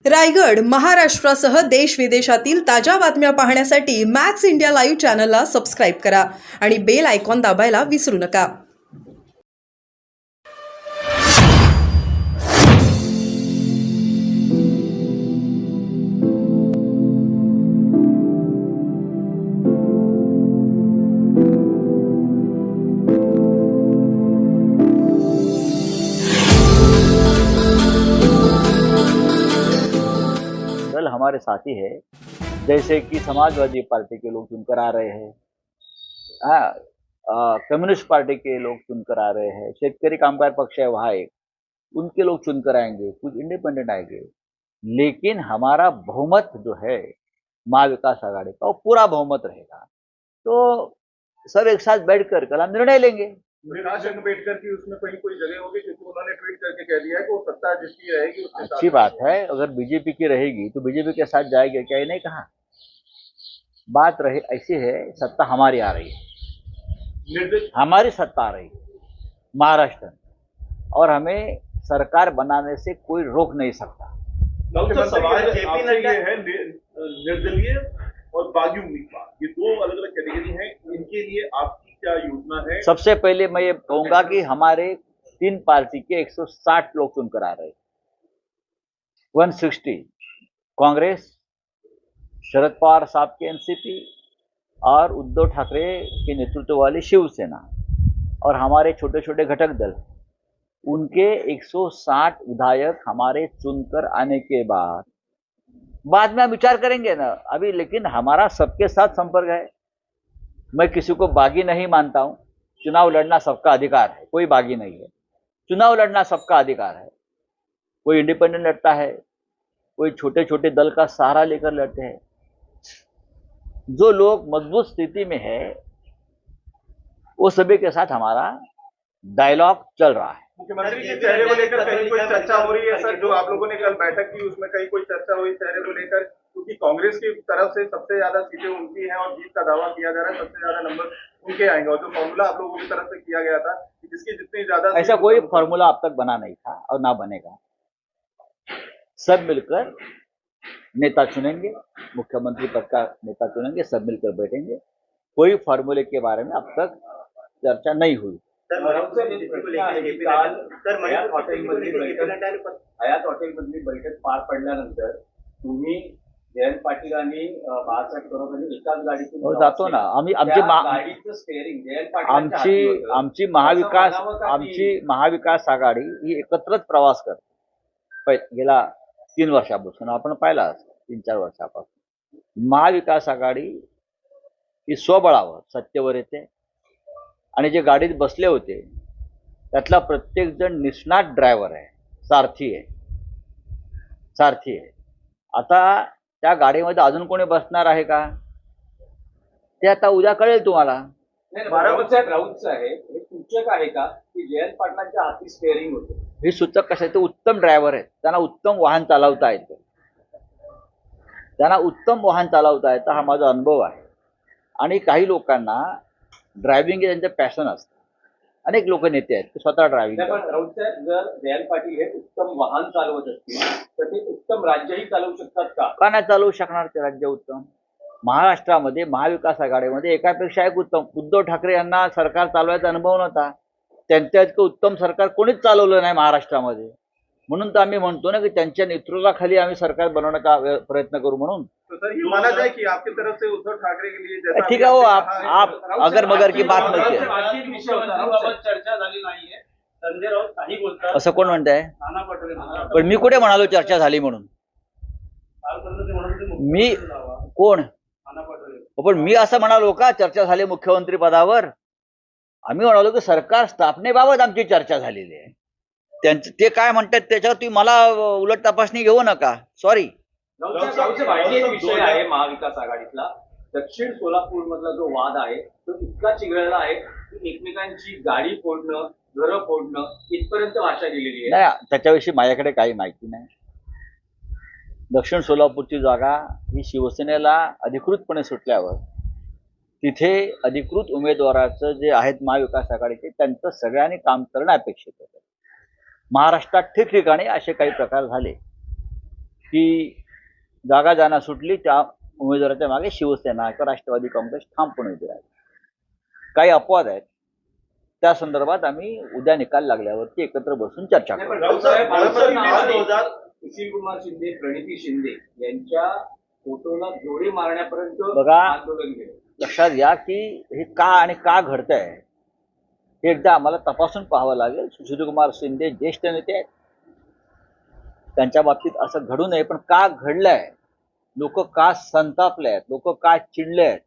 रायगड महाराष्ट्रासह देश विदेशातील ताज्या बातम्या पाहण्यासाठी मॅक्स इंडिया लाईव्ह चॅनलला सबस्क्राईब करा आणि बेल आयकॉन दाबायला विसरू नका. दल हमारे साथी है, जैसे कि समाजवादी पार्टी के लोग चुनकर आ रहे हैं, कम्युनिस्ट पार्टी के लोग चुनकर आ रहे हैं, शेतकरी कामगार पक्ष है वहाँ एक, उनके लोग चुनकर आएंगे, कुछ इंडिपेंडेंट आएंगे, लेकिन हमारा बहुमत जो है महाविकास आघाड़ी का वो पूरा बहुमत रहेगा. तो सब एक साथ बैठकर कल हम निर्णय लेंगे. प्रकाश अम्बेडकर की उसमें कहीं कोई जगह होगी, क्योंकि उन्होंने ट्वीट करके कह दिया है कि वो सत्ता जिसकी रहेगी उसके साथ. अच्छी बात है, अगर बीजेपी की रहेगी तो बीजेपी के साथ जाएगी, क्या ये नहीं कहा. बात रहे ऐसी है, सत्ता हमारी आ रही है, हमारी सत्ता आ रही है महाराष्ट्र में, और हमें सरकार बनाने से कोई रोक नहीं सकता. सवाल जेपी नड्डा है निर्दलीय और बागी उम्मीदवार, ये दो अलग अलग कैटेगरी हैं. इनके लिए आपकी क्या योजना है? सबसे पहले मैं ये कहूंगा कि हमारे 3 पार्टी के 160 लोग चुनकर आ रहे हैं. 160 कांग्रेस, शरद पवार साहब के एनसीपी और उद्धव ठाकरे के नेतृत्व वाली शिवसेना और हमारे छोटे छोटे घटक दल, उनके 160 विधायक हमारे चुनकर आने के बाद में हम विचार करेंगे ना अभी. लेकिन हमारा सबके साथ संपर्क है. मैं किसी को बागी नहीं मानता हूं. चुनाव लड़ना सबका अधिकार है, कोई बागी नहीं है. चुनाव लड़ना सबका अधिकार है. कोई इंडिपेंडेंट लड़ता है, कोई छोटे छोटे दल का सहारा लेकर लड़ते हैं. जो लोग मजबूत स्थिति में है वो सभी के साथ हमारा डायलॉग चल रहा है. मुख्यमंत्री के चेहरे को लेकर कहीं कोई चर्चा हो रही है सर? जो आप लोगों ने कल बैठक की उसमें कहीं कोई चर्चा हुई चेहरे को लेकर? क्योंकि कांग्रेस की तरफ से सबसे ज्यादा सीटें उनकी हैं और जीत का दावा किया जा रहा है, सबसे ज्यादा नंबर उनके आएंगे. और जो फॉर्मूला आप लोगों की तरफ से किया गया था कि जिसकी जितनी ज्यादा, ऐसा कोई फॉर्मूला अब तक बना नहीं था और ना बनेगा. सब मिलकर नेता चुनेंगे, मुख्यमंत्री पद का नेता चुनेंगे, सब मिलकर बैठेंगे. कोई फॉर्मूले के बारे में अब तक चर्चा नहीं हुई. हयात हॉटेलमधली बैठक पार पडल्यानंतर तुम्ही जयंत पाटील आणि बाळासाहेब थोरात यांनी एकाच गाडीतून जातो ना आम्ही. गाडीचं स्टेअरिंग जयंत पाटील आमची महाविकास आघाडी ही एकत्रच प्रवास करते. गेला 3 वर्षापासून आपण पाहिला, 3-4 वर्षापासून महाविकास आघाडी ही स्वबळावर सत्तेवर येते. आणि जे गाडीत बसले होते त्यातला प्रत्येक जण निष्णात ड्रायव्हर आहे, सारथी आहे. आता त्या गाडीमध्ये अजून कोणी बसणार आहे का ते आता उद्या कळेल तुम्हाला. राऊतचं आहे हे सूचक आहे का की जयंत पाटलांच्या हाती स्टेअरिंग होते? हे सूचक कसे? ते उत्तम ड्रायव्हर आहेत, त्यांना उत्तम वाहन चालवता येतं, हा माझा अनुभव आहे. आणि काही लोकांना ड्रायव्हिंग हे त्यांचं पॅशन असतं. अनेक लोक नेते आहेत ते स्वतः ड्रायव्हिंग करतात. जर जयंत पाटील हे उत्तम वाहन चालवत असतील तर ते उत्तम राज्यही चालवू शकतात का? का नाही चालवू शकणार ते राज्य उत्तम? महाराष्ट्रामध्ये महाविकास आघाडीमध्ये एकापेक्षा एक उत्तम. उद्धव ठाकरे यांना सरकार चालवायचा अनुभव नव्हता, त्यांच्या इतकं उत्तम सरकार कोणीच चालवलं नाही महाराष्ट्रामध्ये. म्हणून तर आम्ही म्हणतो ना की त्यांच्या नेतृत्वाखाली आम्ही सरकार बनवण्याचा प्रयत्न करू म्हणून. तो सर ये माना जाए कि आपकी तरफ से उद्धव ठाकरे के लिए जैसा ठीक है, वो आप अगर मगर की बात नसते. चर्चा झाली नाहीये, संजय राऊत काही बोलतात असं कोण म्हणताय? नाना पटोले म्हणतात. पण मी कुठे म्हणालो चर्चा झाली म्हणून? मी कोण? नाना पटोले. पण मी असं म्हणालो का चर्चा झाली मुख्यमंत्री पदावर? आम्ही म्हणालो की सरकार स्थापनेबाबत आमची चर्चा झालेली आहे. त्यांचं ते काय म्हणतात त्याच्यावर तुम्ही मला उलट तपासणी घेऊ नका. सॉरी. विषय आहे महाविकास आघाडीतला दक्षिण सोलापूर मधला जो वाद आहे तो इतका चिघळला आहे की एकमेकांची गाडी फोडणं, घरं फोडणं इथपर्यंत भाषा गेलेली आहे. नाही, त्याच्याविषयी माझ्याकडे काही माहिती नाही. दक्षिण सोलापूरची जागा ही शिवसेनेला अधिकृतपणे सुटल्यावर तिथे अधिकृत उमेदवाराचं जे आहेत महाविकास आघाडीचे त्यांचं सगळ्यांनी काम करणं अपेक्षित होतं. महाराष्ट्रात ठिकठिकाणी असे काही प्रकार झाले. की जागा जाना सुटली त्या उमेदवाराच्या मागे शिवसेना किंवा राष्ट्रवादी काँग्रेस ठामपणे उभी राहील. काही अपवाद आहेत, त्या संदर्भात आम्ही उद्या निकाल लागल्यावरती एकत्र बसून चर्चा नाही, करू. पण राऊत साहेब, बाळासाहेब नावाने नावाने सुशील कुमार शिंदे, प्रणिती शिंदे यांच्या फोटोला जोडे मारण्यापर्यंत बघा, आंदोलन गेलं. लक्षात घ्या की हे का आणि का घडतंय हे एकदा आम्हाला तपासून पाहावं लागेल. सुशीलकुमार शिंदे ज्येष्ठ नेते आहेत, त्यांच्या बाबतीत असं घडू नये, पण का घडलंय, लोक का संतापले आहेत, लोक का चिडले आहेत,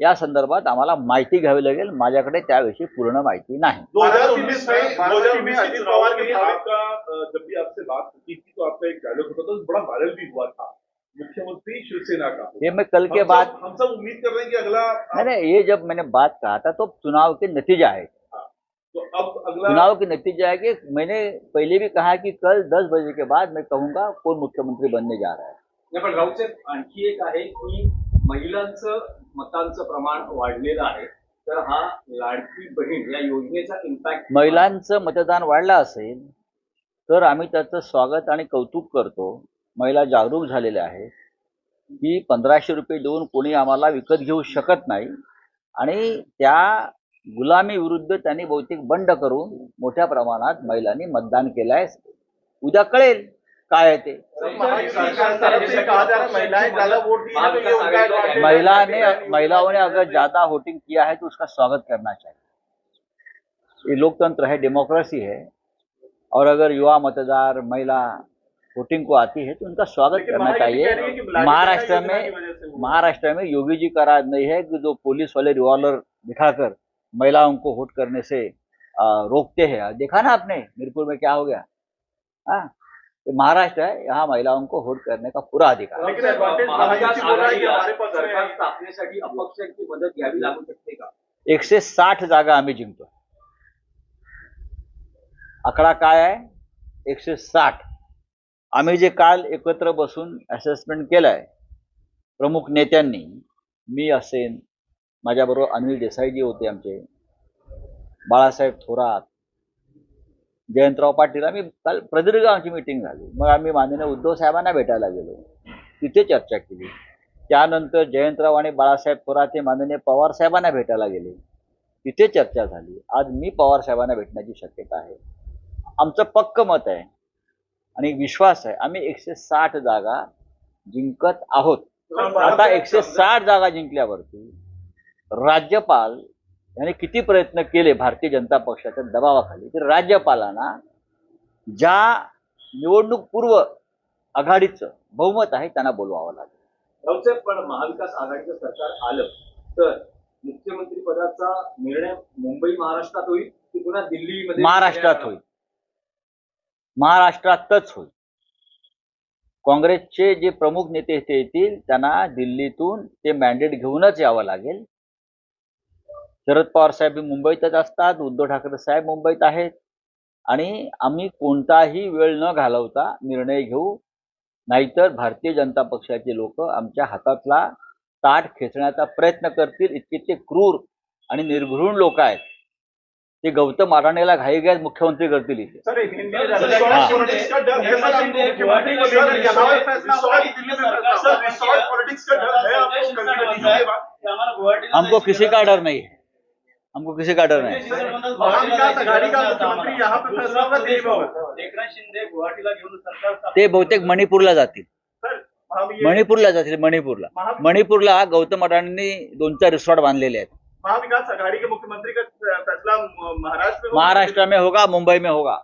या संदर्भात आम्हाला माहिती घ्यावी लागेल. माझ्याकडे त्याविषयी पूर्ण माहिती नाही. 2019 में अजित पवार के आपका जब भी आपसे बात होती थी तो आपका एक डायलॉग होता था, बड़ा वायरल भी हुआ था, मुख्यमंत्री शिवसेना का. ये मैं कल के बाद हम सब उम्मीद कर रहे हैं कि अगला नहीं, ये जब मैंने बात कहा था तो चुनाव के नतीजा है. तो अब अगला चुनाव के नतीजा है कि मैंने पहले भी कहा कि कल 10 बजे के बाद मैं कहूंगा कौन मुख्यमंत्री बनने जा रहा है. नाही, पण राऊत साहेब, आणखी एक आहे की महिलांचं मतांचं प्रमाण वाढलेलं आहे, तर हा लाडकी बहीण या योजनेचा इम्पॅक्ट महिलांचं मतदान वाढलं असेल तर आम्ही त्याचं स्वागत आणि कौतुक करतो. महिला जागरूक झालेल्या आहेत की 1500 रुपये देऊन कोणी आम्हाला विकत घेऊ शकत नाही, आणि त्या गुलामी विरुद्ध त्यांनी बहुतेक बंड करून मोठ्या प्रमाणात महिलांनी मतदान केलं आहे. उद्या कळेल काय आहे ते. महायुति की तरफ से कहा जा रहा है महिलाएं ज्यादा वोट दी है तो ये उनका advantage है। महिलाओं ने अगर ज्यादा वोटिंग किया है तो उसका स्वागत करना चाहिए. ये लोकतंत्र है, डेमोक्रेसी है, और अगर युवा मतदार महिला वोटिंग को आती है तो उनका स्वागत लेकिन करना महायुति चाहिए. कह रही है कि लाडली महाराष्ट्र योजना की वजह से में हुआ। महाराष्ट्र में योगी जी का राज नहीं है कि जो पुलिस वाले रिवॉल्वर दिखाकर महिलाओं को वोट करने से रोकते हैं. देखा ना आपने मीरपुर में क्या हो गया. हाँ, ये महाराष्ट्र है, यहाँ महिलाओं को वोट करने का पूरा अधिकार है. लेकिन advantage महाविकास महायुति बोल रहा है कि आघाडीला हमारे पास में सरकार है। स्थापनेसाठी अपक्षांची मदत घ्यावी लागू शकते का? 160 जागा आम्ही जिंकतो. आकडा काय आहे? 160. आम्ही जे काल एकत्र बसून असेसमेंट केलंय प्रमुख नेत्यांनी, मी असेन, माझ्याबरोबर अनिल देसाईजी होते, आमचे बाळासाहेब थोरात, जयंतराव पाटील, आम्ही काल प्रदीर्घ आमची मीटिंग झाली. मग आम्ही माननीय उद्धव साहेबांना भेटायला गेलो, तिथे चर्चा केली. त्यानंतर जयंतराव आणि बाळासाहेब थोरात हे माननीय पवार साहेबांना भेटायला गेले, तिथे चर्चा झाली. आज मी पवार साहेबांना भेटण्याची शक्यता आहे. आमचं पक्क मत आहे आणि विश्वास आहे, आम्ही 160 जागा जिंकत आहोत. आता 160 जागा जिंकल्यावरती राज्यपाल यांनी किती प्रयत्न केले भारतीय जनता पक्षाच्या दबावाखाली, तर राज्यपालांना ज्या निवडणूक पूर्व आघाडीचं बहुमत आहे त्यांना बोलवावं लागेल. राऊत साहेब, पण महाविकास आघाडीचं सरकार आलं तर मुख्यमंत्री पदाचा निर्णय मुंबई महाराष्ट्रात होईल की पुन्हा दिल्लीमध्ये? महाराष्ट्रात होईल, महाराष्ट्रातच होईल. काँग्रेसचे जे प्रमुख नेते ते येतील त्यांना दिल्लीतून ते मॅन्डेट घेऊनच यावं लागेल. शरद पवार साहेब मुंबईतच असतात, उद्धव ठाकरे साहेब मुंबईत आहेत, आणि आम्ही कोणताही वेळ न घालवता निर्णय घेऊ, नाहीतर भारतीय जनता पक्षाचे लोक आमच्या हातातला ताट खेचण्याचा प्रयत्न करतील. इतके ते क्रूर आणि निर्घृण लोक आहेत. ते गौतम अडाणीला घाईघाईत मुख्यमंत्री करतील इथे. सर एक हिंदी सर, रिसॉर्ट पॉलिटिक्स का डर है सर आपको मुख्यमंत्री को सर यहाँ पे फैसला होगा कि दिल्ली में फैसला होगा? सर रिसॉर्ट पॉलिटिक्स का डर है आपको कंटिन्यू के बाद? हमको किसी का डर नहीं है, हमको किसी का डर नहीं. महाविकास आघाड़ी का मुख्यमंत्री यहाँ पे फैसला होगा, दिल्ली में होगा? एकनाथ शिंदे गुवाहाटीला घेऊन सरकार ते बहुतेक मणिपूरला जातील. सर मणिपूरला जातील. मणिपूरला गौतम अडाणींनी 2-4 रिसॉर्ट बांधलेले आहेत. महाविकास आघाड़ी के मुख्यमंत्री का फैसला महाराष्ट्र में होगा? महाराष्ट्र में होगा, मुंबई में होगा.